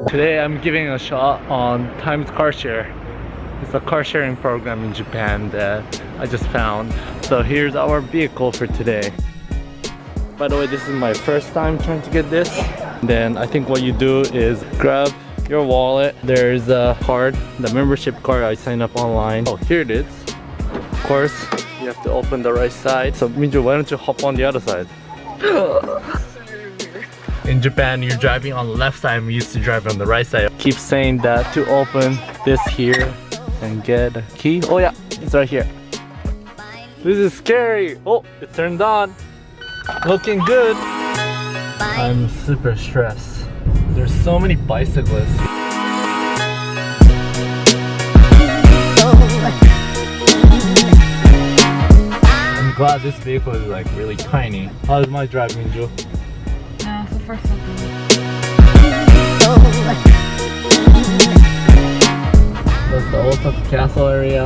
Today I'm giving a shot on Times Car Share. It's a car sharing program in Japan that I just found. So here's our vehicle for today. By the way, this is my first time trying to get this. Then I think what you do is grab your wallet. There's a card, the membership card I signed up online. Oh, here it is. Of course, you have to open the right side. So Minju, why don't you hop on the other side? In Japan, you're driving on the left side. We used to drive on the right side. Keep saying that to open this here and get a key. Oh yeah, it's right here. This is scary. Oh, it turned on. Looking good. I'm super stressed. There's so many bicyclists. I'm glad this vehicle is like really tiny. How's my drive, Minju? No, so first one. That's the Osaka Castle area.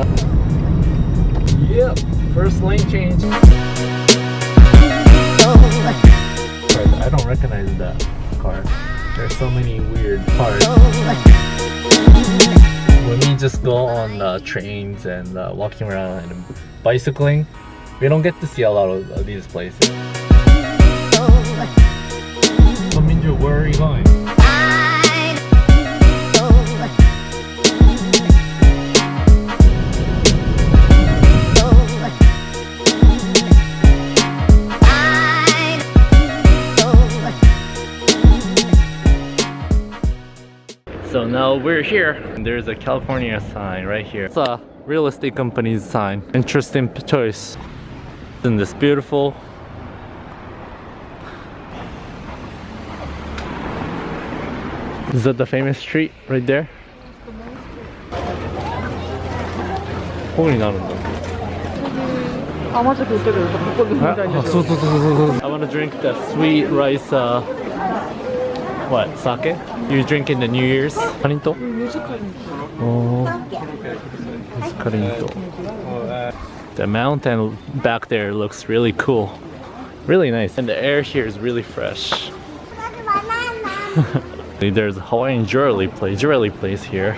Yep, first lane change. I don't recognize that car. There's so many weird cars. When we just go on trains and walking around and bicycling, we don't get to see a lot of these places. So Minju, where are you going? So now we're here and there's a California sign right here. It's a real estate company's sign. Interesting choice. Isn't this beautiful? Is that the famous street right there? I want to drink the sweet rice what? Sake? You drink in the New Year's? Karinto? Oh, it's Karinto. The mountain back there looks really cool. Really nice. And the air here is really fresh. There's a Hawaiian jewelry place here.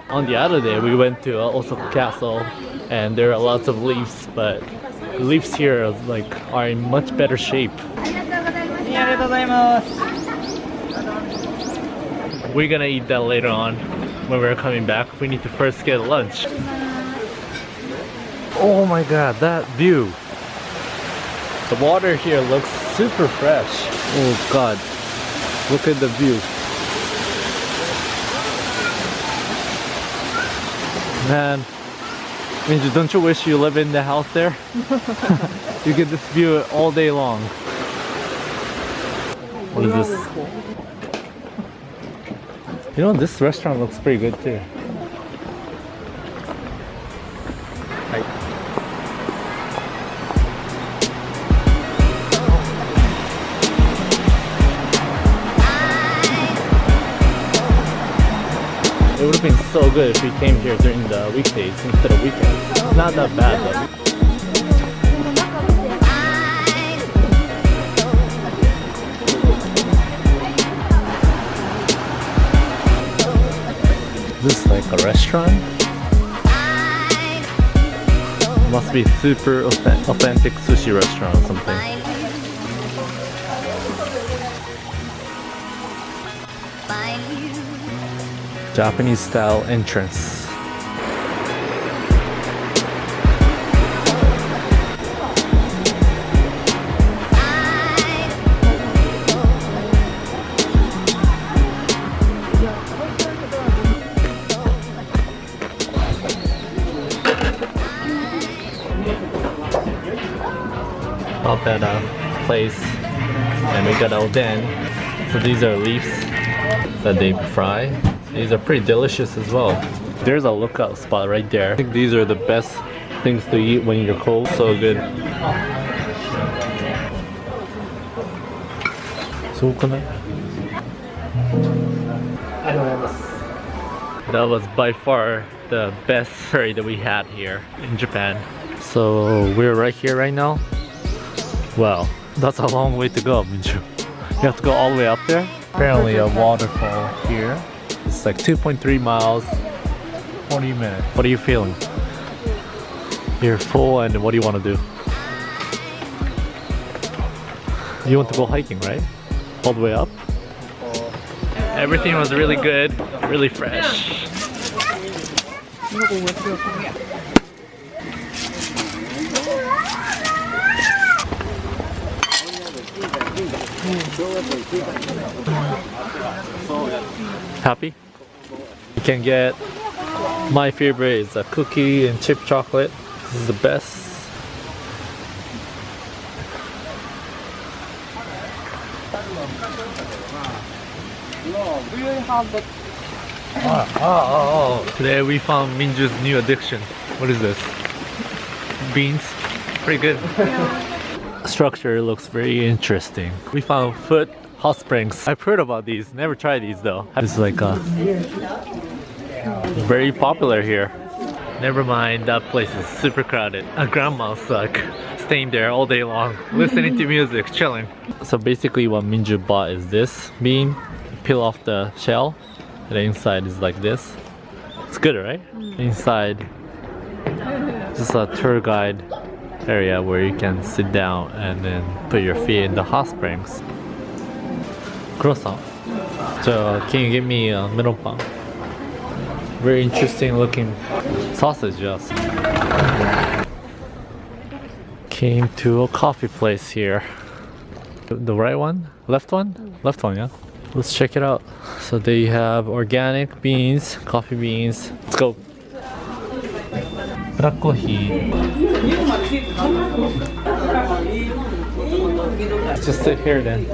On the other day, we went to Osaka Castle, and there are lots of leaves, but the leaves here are in much better shape. We're gonna eat that later on when we're coming back. We need to first get lunch. Oh my god, that view! The water here looks super fresh. Oh god, look at the view. Man, Minju, don't you wish you live in the house there? You get this view all day long. What is this? You know, this restaurant looks pretty good too. Hi. It would have been so good if we came here during the weekdays instead of weekends. It's not that bad though. Is this like a restaurant? Must be super authentic sushi restaurant or something. Japanese style entrance. Up at a place and we got oden. So these are leaves that they fry. These are pretty delicious as well. There's a lookout spot right there. I think these are the best things to eat when you're cold. So good. So good. That was by far the best curry that we had here in Japan. So we're right here right now. Wow, that's a long way to go, Minju. You have to go all the way up there. Apparently a waterfall here. It's like 2.3 miles, 40 minutes. What are you feeling? You're full, and what do you want to do? You want to go hiking, right? All the way up? Everything was really good, really fresh. Happy? You can get my favorite is a cookie and chip chocolate. This is the best. Today we found Minju's new addiction. What is this? Beans? Pretty good. Structure looks very interesting. We found foot hot springs. I've heard about these, never tried these though. It's like very popular here. Never mind, that place is super crowded. A grandma's like staying there all day long, listening to music, chilling. So basically what Minju bought is this bean. Peel off the shell, and the inside is like this. It's good, right? Inside, just a tour guide area where you can sit down and then put your feet in the hot springs. Croissant. So can you give me a Minoh Park? Very interesting looking sausage, yes. Came to a coffee place here. The right one? Left one? Left one, yeah. Let's check it out. So they have organic beans, coffee beans. Let's go. Black coffee. Let's just sit here then.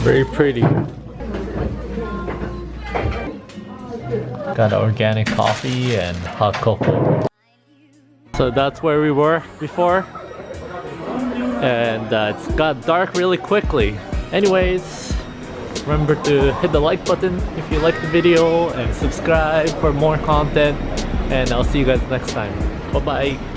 Very pretty. Got organic coffee and hot cocoa. So that's where we were before. And it's got dark really quickly. Anyways, remember to hit the like button if you like the video and subscribe for more content. And I'll see you guys next time. Bye bye.